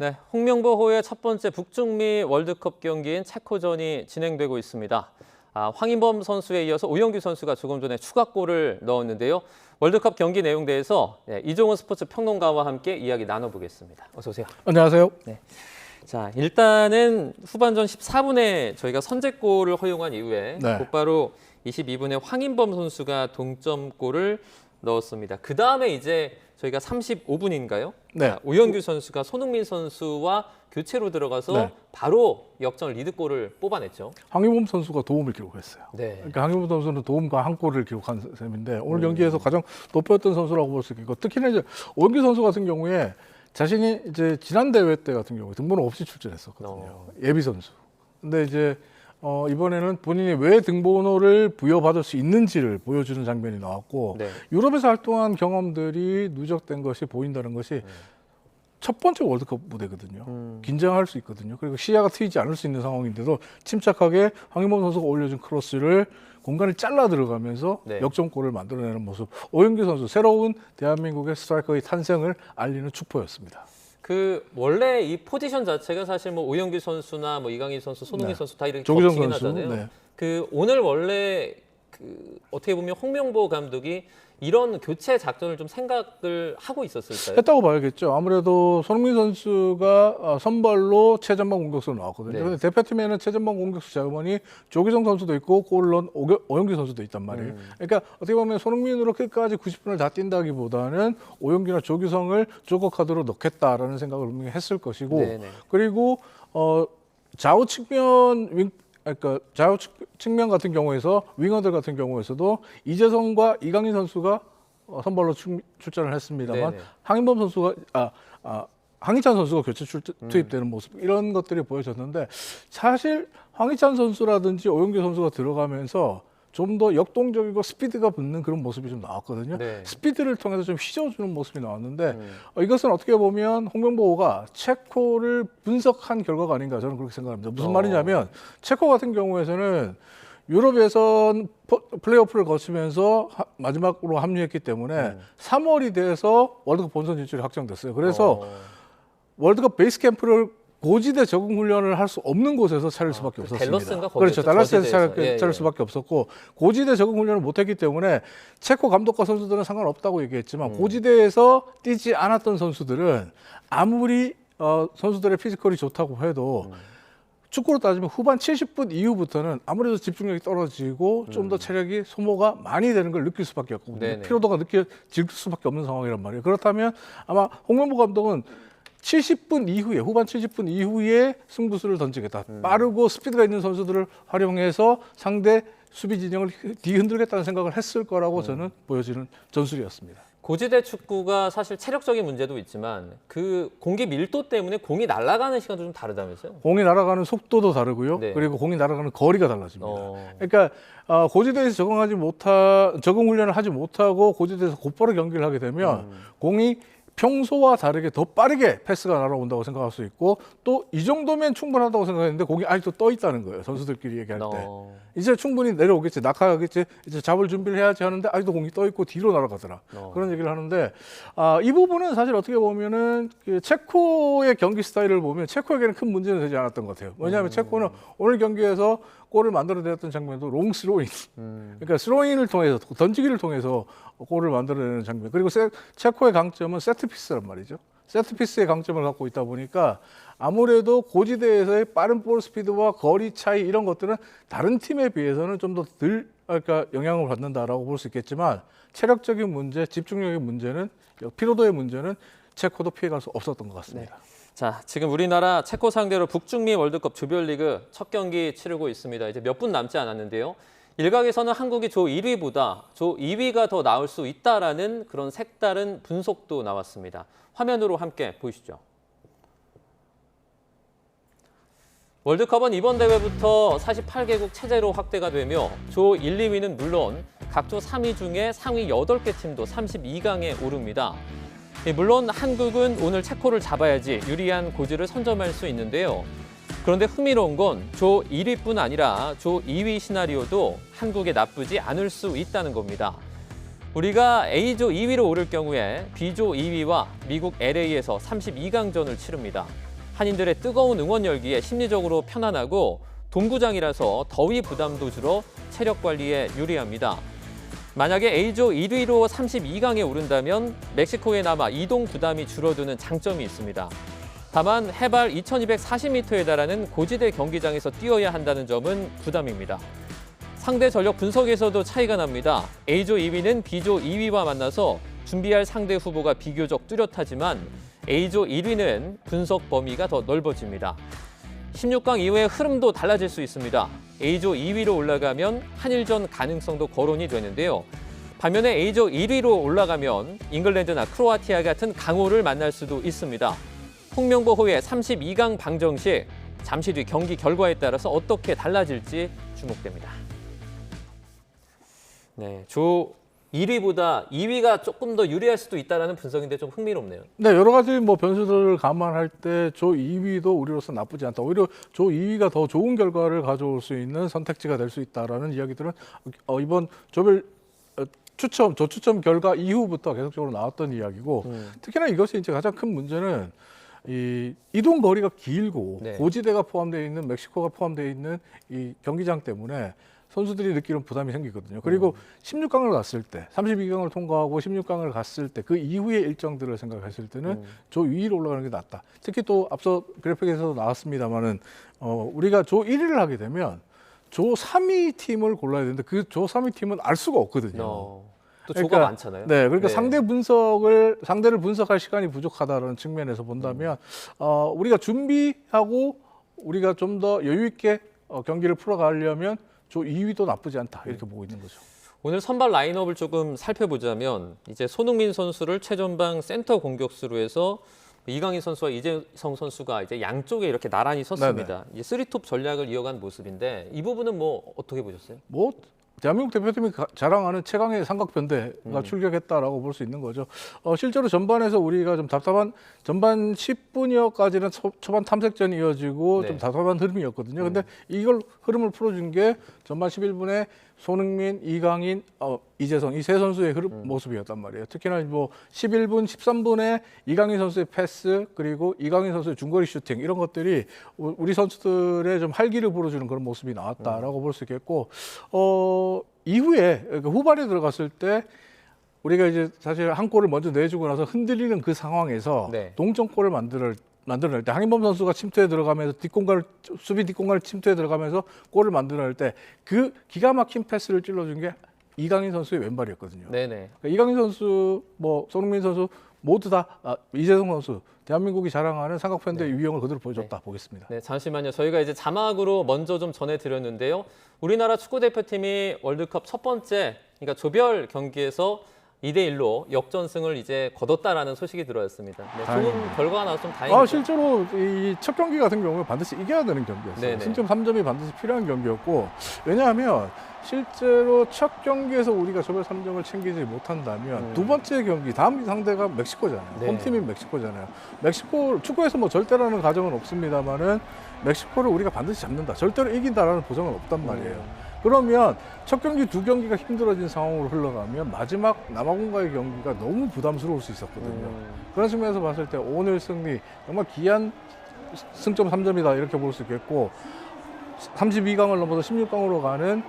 네, 홍명보호의 첫 번째 북중미 월드컵 경기인 체코전이 진행되고 있습니다. 황인범 선수에 이어서 오영규 선수가 조금 전에 추가골을 넣었는데요. 월드컵 경기 내용 대해서 이종훈 스포츠 평론가와 함께 이야기 나눠보겠습니다. 어서 오세요. 안녕하세요. 네. 자, 일단은 후반전 14분에 저희가 선제골을 허용한 이후에 곧바로 22분에 황인범 선수가 동점골을 넣었습니다. 그 다음에 이제 저희가 35분인가요? 네. 오영규 선수가 손흥민 선수와 교체로 들어가서 바로 역전 리드골을 뽑아냈죠. 황인범 선수가 도움을 기록했어요. 네. 그러니까 황인범 선수는 도움과 한 골을 기록한 셈인데 오늘 경기에서 가장 높였던 선수라고 볼 수 있고 특히나 이제 오영규 선수 같은 경우에 자신이 이제 지난 대회 때 같은 경우에 등번호 없이 출전했었거든요. 예비 선수. 근데 이제 이번에는 본인이 왜 등번호를 부여받을 수 있는지를 보여주는 장면이 나왔고 유럽에서 활동한 경험들이 누적된 것이 보인다는 것이 첫 번째 월드컵 무대거든요. 긴장할 수 있거든요. 그리고 시야가 트이지 않을 수 있는 상황인데도 침착하게 황인범 선수가 올려준 크로스를 공간을 잘라 들어가면서 역전골을 만들어내는 모습. 오영규 선수 새로운 대한민국의 스트라이커의 탄생을 알리는 축포였습니다. 원래 이 포지션 자체가 사실 뭐 오영규 선수나 뭐 이강인 선수, 손흥민 선수 다 이렇게 조기성 겹치긴 선수, 하잖아요. 오늘 원래 어떻게 보면 홍명보 감독이 이런 교체 작전을 좀 생각을 하고 있었을까요? 했다고 봐야겠죠. 아무래도 손흥민 선수가 선발로 최전방 공격수로 나왔거든요. 그런데 대표팀에는 최전방 공격수 자원이 조기성 선수도 있고 골을 넣은 오영규 선수도 있단 말이에요. 그러니까 어떻게 보면 손흥민으로 끝까지 90분을 다 뛴다기보다는 오영규나 조기성을 조커 카드로 넣겠다라는 생각을 분명히 했을 것이고 그리고 좌우 측면 그러니까 좌우 측면 같은 경우에서 윙어들 같은 경우에서도 이재성과 이강인 선수가 선발로 출전을 했습니다만 황인범 선수가 황희찬 선수가 교체 투입되는 모습 이런 것들이 보여졌는데 사실 황희찬 선수라든지 오영규 선수가 들어가면서 좀 더 역동적이고 스피드가 붙는 그런 모습이 좀 나왔거든요. 스피드를 통해서 좀 휘저어주는 모습이 나왔는데 이것은 어떻게 보면 홍명보가 체코를 분석한 결과가 아닌가 저는 그렇게 생각합니다. 무슨 말이냐면 체코 같은 경우에서는 유럽 예선 플레이오프를 거치면서 마지막으로 합류했기 때문에 3월이 돼서 월드컵 본선 진출이 확정됐어요. 그래서 월드컵 베이스 캠프를 고지대 적응 훈련을 할 수 없는 곳에서 차릴 수밖에 없었습니다. 댈러스인가 그렇죠. 달라스에서 차릴 수밖에 없었고 고지대 적응 훈련을 못했기 때문에 체코 감독과 선수들은 상관없다고 얘기했지만 고지대에서 뛰지 않았던 선수들은 아무리 선수들의 피지컬이 좋다고 해도 축구로 따지면 후반 70분 이후부터는 아무래도 집중력이 떨어지고 좀 더 체력이 소모가 많이 되는 걸 느낄 수밖에 없고 피로도가 느껴질 수밖에 없는 상황이란 말이에요. 그렇다면 아마 홍명보 감독은 70분 이후에 후반 70분 이후에 승부수를 던지겠다. 빠르고 스피드가 있는 선수들을 활용해서 상대 수비 진영을 뒤흔들겠다는 생각을 했을 거라고 저는 보여지는 전술이었습니다. 고지대 축구가 사실 체력적인 문제도 있지만 그 공기 밀도 때문에 공이 날아가는 시간도 좀 다르다면서요? 공이 날아가는 속도도 다르고요. 그리고 공이 날아가는 거리가 달라집니다. 그러니까 고지대에서 적응 훈련을 하지 못하고 고지대에서 곧바로 경기를 하게 되면 공이 평소와 다르게 더 빠르게 패스가 날아온다고 생각할 수 있고 또 이 정도면 충분하다고 생각했는데 공이 아직도 떠 있다는 거예요. 선수들끼리 얘기할 때. 이제 충분히 내려오겠지, 낙하하겠지, 이제 잡을 준비를 해야지 하는데 아직도 공이 떠 있고 뒤로 날아가더라. 그런 얘기를 하는데 이 부분은 사실 어떻게 보면은 체코의 경기 스타일을 보면 체코에게는 큰 문제는 되지 않았던 것 같아요. 왜냐하면 체코는 오늘 경기에서 골을 만들어냈던 장면도 롱 스로인. 그러니까 스로인을 통해서 던지기를 통해서 골을 만들어내는 장면. 그리고 체코의 강점은 세트피스란 말이죠. 세트피스의 강점을 갖고 있다 보니까 아무래도 고지대에서의 빠른 볼 스피드와 거리 차이 이런 것들은 다른 팀에 비해서는 좀 더 덜 영향을 받는다라고 볼 수 있겠지만 체력적인 문제, 집중력의 문제는 피로도의 문제는 체코도 피해갈 수 없었던 것 같습니다. 자, 지금 우리나라 체코 상대로 북중미 월드컵 조별리그 첫 경기 치르고 있습니다. 이제 몇 분 남지 않았는데요. 일각에서는 한국이 조 1위보다 조 2위가 더 나올 수 있다라는 그런 색다른 분석도 나왔습니다. 화면으로 함께 보시죠. 월드컵은 이번 대회부터 48개국 체제로 확대가 되며 조 1, 2위는 물론 각 조 3위 중에 상위 8개 팀도 32강에 오릅니다. 물론 한국은 오늘 체코를 잡아야지 유리한 고지를 선점할 수 있는데요. 그런데 흥미로운 건 조 1위뿐 아니라 조 2위 시나리오도 한국에 나쁘지 않을 수 있다는 겁니다. 우리가 A조 2위로 오를 경우에 B조 2위와 미국 LA에서 32강전을 치릅니다. 한인들의 뜨거운 응원 열기에 심리적으로 편안하고 동구장이라서 더위 부담도 줄어 체력 관리에 유리합니다. 만약에 A조 1위로 32강에 오른다면 멕시코에 남아 이동 부담이 줄어드는 장점이 있습니다. 다만 해발 2240m에 달하는 고지대 경기장에서 뛰어야 한다는 점은 부담입니다. 상대 전력 분석에서도 차이가 납니다. A조 2위는 B조 2위와 만나서 준비할 상대 후보가 비교적 뚜렷하지만 A조 1위는 분석 범위가 더 넓어집니다. 16강 이후의 흐름도 달라질 수 있습니다. A조 2위로 올라가면 한일전 가능성도 거론이 되는데요. 반면에 A조 1위로 올라가면 잉글랜드나 크로아티아 같은 강호를 만날 수도 있습니다. 홍명보호의 32강 방정식, 잠시 뒤 경기 결과에 따라서 어떻게 달라질지 주목됩니다. 네, 조 1위보다 2위가 조금 더 유리할 수도 있다는 분석인데 좀 흥미롭네요. 네, 여러 가지 뭐 변수들을 감안할 때 조 2위도 우리로서 나쁘지 않다. 오히려 조 2위가 더 좋은 결과를 가져올 수 있는 선택지가 될 수 있다라는 이야기들은 이번 조별 조추첨 결과 이후부터 계속적으로 나왔던 이야기고 특히나 이것이 이제 가장 큰 문제는 이 이동 거리가 길고 네. 고지대가 포함되어 있는 멕시코가 포함되어 있는 이 경기장 때문에 선수들이 느끼는 부담이 생기거든요. 그리고 16강을 갔을 때, 32강을 통과하고 16강을 갔을 때 그 이후의 일정들을 생각했을 때는 조 2위로 올라가는 게 낫다. 특히 또 앞서 그래픽에서도 나왔습니다만은 우리가 조 1위를 하게 되면 조 3위 팀을 골라야 되는데 그 조 3위 팀은 알 수가 없거든요. 또 조가 많잖아요. 네, 그러니까 상대를 분석할 시간이 부족하다는 측면에서 본다면 우리가 준비하고 우리가 좀 더 여유 있게 경기를 풀어가려면 조 2위도 나쁘지 않다 이렇게 보고 있는 거죠. 오늘 선발 라인업을 조금 살펴보자면 이제 손흥민 선수를 최전방 센터 공격수로 해서 이강인 선수와 이재성 선수가 이제 양쪽에 이렇게 나란히 섰습니다. 이제 3톱 전략을 이어간 모습인데 이 부분은 뭐 어떻게 보셨어요? 뭐 대한민국 대표팀이 자랑하는 최강의 삼각편대가 출격했다라고 볼 수 있는 거죠. 실제로 전반에서 우리가 좀 답답한 전반 10분여까지는 초반 탐색전이 이어지고 네. 좀 답답한 흐름이었거든요. 근데 이걸 흐름을 풀어준 게 전반 11분에 손흥민, 이강인, 이재성 이 세 선수의 모습이었단 말이에요. 특히나 뭐 11분, 13분에 이강인 선수의 패스 그리고 이강인 선수의 중거리 슈팅 이런 것들이 우리 선수들의 좀 활기를 불어주는 그런 모습이 나왔다라고 볼 수 있겠고 이후에 그러니까 후반에 들어갔을 때 우리가 이제 사실 한 골을 먼저 내주고 나서 흔들리는 그 상황에서 네. 동점골을 만들어낼 때 황인범 선수가 침투에 들어가면서 수비 뒷공간을 침투에 들어가면서 골을 만들어낼 때 그 기가 막힌 패스를 찔러준 게 이강인 선수의 왼발이었거든요. 네네. 그러니까 이강인 선수, 뭐 손흥민 선수 모두 다 이재성 선수 대한민국이 자랑하는 삼각편대의 유형을 그대로 보여줬다 보겠습니다. 네, 잠시만요. 저희가 이제 자막으로 먼저 좀 전해드렸는데요. 우리나라 축구대표팀이 월드컵 첫 번째, 그러니까 조별 경기에서 2대1로 역전승을 이제 거뒀다라는 소식이 들어왔습니다. 네, 좋은 결과가 나와서 좀 다행이죠. 실제로 이 첫 경기 같은 경우는 반드시 이겨야 되는 경기였어요. 네네. 승점 3점이 반드시 필요한 경기였고 왜냐하면 실제로 첫 경기에서 우리가 조별 3점을 챙기지 못한다면 두 번째 경기 다음 상대가 멕시코잖아요. 네. 홈팀인 멕시코잖아요. 멕시코 축구에서 뭐 절대라는 가정은 없습니다만은 멕시코를 우리가 반드시 잡는다. 절대로 이긴다라는 보장은 없단 말이에요. 그러면 첫 경기, 두 경기가 힘들어진 상황으로 흘러가면 마지막 남아공과의 경기가 너무 부담스러울 수 있었거든요. 그런 측면에서 봤을 때 오늘 승리 정말 귀한 승점 3점이다 이렇게 볼 수 있겠고 32강을 넘어서 16강으로 가는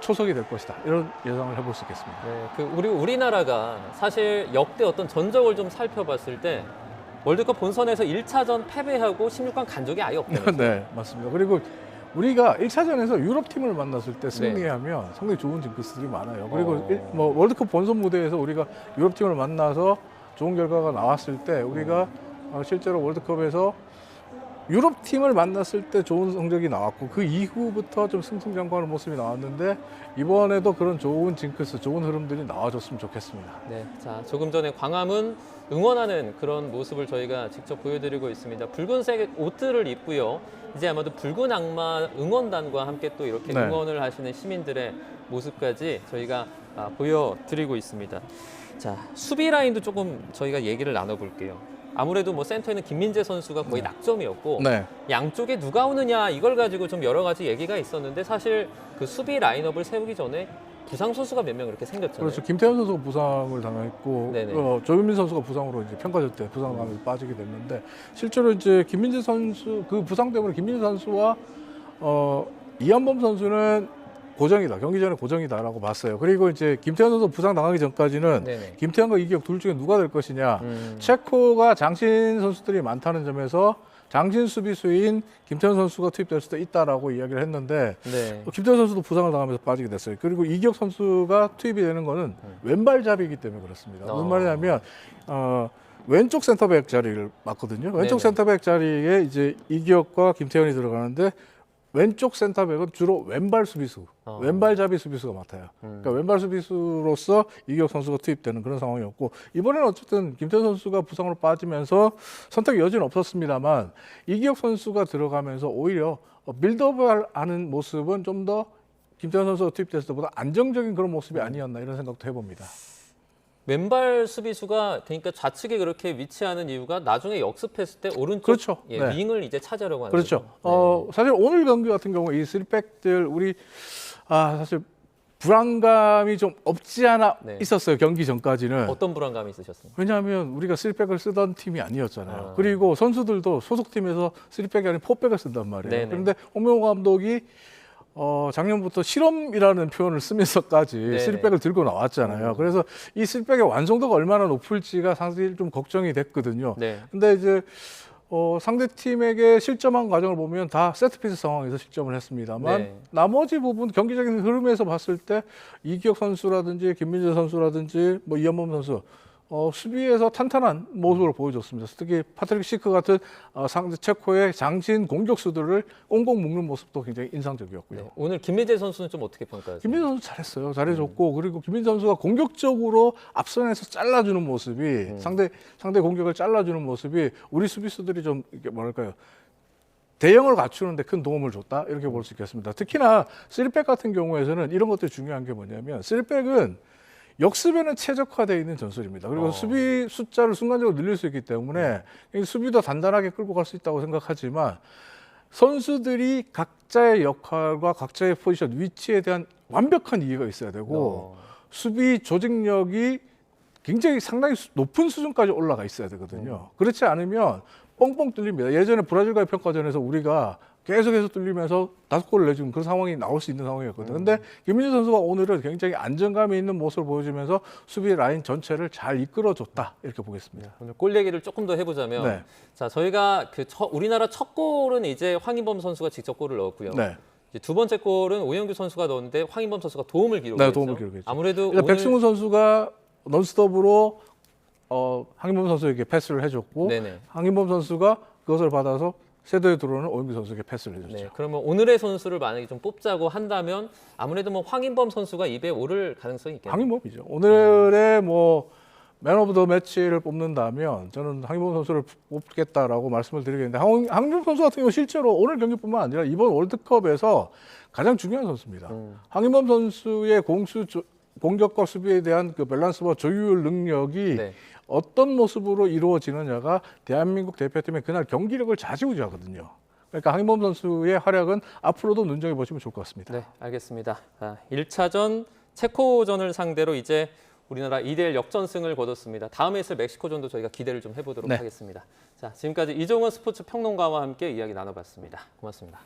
초석이 될 것이다 이런 예상을 해볼 수 있겠습니다. 네, 우리나라가 사실 역대 어떤 전적을 좀 살펴봤을 때 월드컵 본선에서 1차전 패배하고 16강 간 적이 아예 없다면서요. 네, 맞습니다. 그리고 우리가 1차전에서 유럽팀을 만났을 때 승리하면 상당히 좋은 징크스들이 많아요. 그리고 뭐 월드컵 본선 무대에서 우리가 유럽팀을 만나서 좋은 결과가 나왔을 때 우리가 실제로 월드컵에서 유럽팀을 만났을 때 좋은 성적이 나왔고 그 이후부터 좀 승승장구하는 모습이 나왔는데 이번에도 그런 좋은 징크스, 좋은 흐름들이 나와줬으면 좋겠습니다. 네, 자 조금 전에 광화문 응원하는 그런 모습을 저희가 직접 보여드리고 있습니다. 붉은색 옷들을 입고요. 이제 아마도 붉은 악마 응원단과 함께 또 이렇게 네. 응원을 하시는 시민들의 모습까지 저희가 보여드리고 있습니다. 자, 수비 라인도 조금 저희가 얘기를 나눠볼게요. 아무래도 뭐 센터에는 김민재 선수가 거의 낙점이었고 네. 양쪽에 누가 오느냐 이걸 가지고 좀 여러 가지 얘기가 있었는데 사실 그 수비 라인업을 세우기 전에 부상 선수가 몇 명 이렇게 생겼잖아요. 그렇죠. 김태현 선수가 부상을 당했고 네네. 조현민 선수가 부상으로 이제 평가전 때 부상하면서 빠지게 됐는데 실제로 이제 김민재 선수 그 부상 때문에 김민재 선수와 이한범 선수는 고정이다. 경기 전에 고정이다라고 봤어요. 그리고 이제 김태현 선수 부상 당하기 전까지는 네네. 김태현과 이기혁 둘 중에 누가 될 것이냐. 체코가 장신 선수들이 많다는 점에서 장신 수비수인 김태현 선수가 투입될 수도 있다라고 이야기를 했는데 네. 김태현 선수도 부상을 당하면서 빠지게 됐어요. 그리고 이기혁 선수가 투입이 되는 거는 왼발잡이기 때문에 그렇습니다. 무슨 말이냐면 왼쪽 센터백 자리를 맡거든요. 왼쪽 네네. 센터백 자리에 이제 이기혁과 김태현이 들어가는데 왼쪽 센터백은 주로 왼발 수비수, 왼발잡이 수비수가 맡아요. 그러니까 왼발 수비수로서 이기혁 선수가 투입되는 그런 상황이었고 이번에는 어쨌든 김태현 선수가 부상으로 빠지면서 선택의 여지는 없었습니다만 이기혁 선수가 들어가면서 오히려 빌드업을 하는 모습은 좀 더 김태현 선수가 투입됐을 때보다 안정적인 그런 모습이 아니었나 이런 생각도 해봅니다. 왼발 수비수가 그러니까 좌측에 그렇게 위치하는 이유가 나중에 역습했을 때 오른쪽 그렇죠. 예, 네. 윙을 이제 차지하려고 하는 그렇죠. 거죠. 사실 오늘 경기 같은 경우에 이 3백들 우리 사실 불안감이 좀 없지 않아 네. 있었어요. 경기 전까지는. 어떤 불안감이 있으셨습니까? 왜냐하면 우리가 3백을 쓰던 팀이 아니었잖아요. 그리고 선수들도 소속팀에서 3백이 아닌 4백을 쓴단 말이에요. 네네. 그런데 홍명호 감독이 작년부터 실험이라는 표현을 쓰면서까지 네네. 3백을 들고 나왔잖아요. 그래서 이 3백의 완성도가 얼마나 높을지가 상당히 좀 걱정이 됐거든요. 네. 근데 이제 상대 팀에게 실점한 과정을 보면 다 세트피스 상황에서 실점을 했습니다만 네. 나머지 부분 경기적인 흐름에서 봤을 때 이기혁 선수라든지 김민재 선수라든지 뭐 이한범 선수 수비에서 탄탄한 모습을 보여줬습니다. 특히 파트릭 시크 같은 상대 체코의 장신 공격수들을 꽁꽁 묶는 모습도 굉장히 인상적이었고요. 네. 오늘 김민재 선수는 좀 어떻게 평가하세요? 김민재 선수 잘했어요. 잘해줬고 그리고 김민재 선수가 공격적으로 앞선에서 잘라주는 모습이 상대 공격을 잘라주는 모습이 우리 수비수들이 좀 이렇게 뭐랄까요? 대형을 갖추는데 큰 도움을 줬다 이렇게 볼 수 있겠습니다. 특히나 3백 같은 경우에는 이런 것들이 중요한 게 뭐냐면 3백은 역습에는 최적화되어 있는 전술입니다. 그리고 수비 숫자를 순간적으로 늘릴 수 있기 때문에 수비도 단단하게 끌고 갈 수 있다고 생각하지만 선수들이 각자의 역할과 각자의 포지션, 위치에 대한 완벽한 이해가 있어야 되고 수비 조직력이 굉장히 상당히 높은 수준까지 올라가 있어야 되거든요. 그렇지 않으면 뻥뻥 뚫립니다. 예전에 브라질과의 평가전에서 우리가 계속해서 뚫리면서 5골을 내주는 그런 상황이 나올 수 있는 상황이었거든요. 근데 김민재 선수가 오늘은 굉장히 안정감이 있는 모습을 보여주면서 수비 라인 전체를 잘 이끌어줬다 이렇게 보겠습니다. 오늘 골 얘기를 조금 더 해보자면 네. 자 저희가 우리나라 첫 골은 이제 황인범 선수가 직접 골을 넣었고요. 네. 이제 두 번째 골은 오영규 선수가 넣었는데 황인범 선수가 도움을 기록했죠. 네, 도움을 기록했죠. 아무래도 일단 오늘 백승훈 선수가 논스톱으로 황인범 선수에게 패스를 해줬고 네네. 황인범 선수가 그것을 받아서 세도에 들어오는 오영규 선수에게 패스를 해줬죠. 네, 그러면 오늘의 선수를 만약에 좀 뽑자고 한다면 아무래도 뭐 황인범 선수가 입에 오를 가능성이 있겠네요. 황인범이죠. 오늘의 뭐 맨 오브 더 매치를 뽑는다면 저는 황인범 선수를 뽑겠다라고 말씀을 드리겠는데 황인범 선수 같은 경우 실제로 오늘 경기뿐만 아니라 이번 월드컵에서 가장 중요한 선수입니다. 황인범 선수의 공격과 수비에 대한 그 밸런스와 조율 능력이 네. 어떤 모습으로 이루어지느냐가 대한민국 대표팀의 그날 경기력을 좌지우지하거든요. 그러니까 황인범 선수의 활약은 앞으로도 눈여겨보시면 좋을 것 같습니다. 네, 알겠습니다. 1차전 체코전을 상대로 이제 우리나라 2대1 역전승을 거뒀습니다. 다음에 있을 멕시코전도 저희가 기대를 좀 해보도록 네. 하겠습니다. 자, 지금까지 이종원 스포츠 평론가와 함께 이야기 나눠봤습니다. 고맙습니다.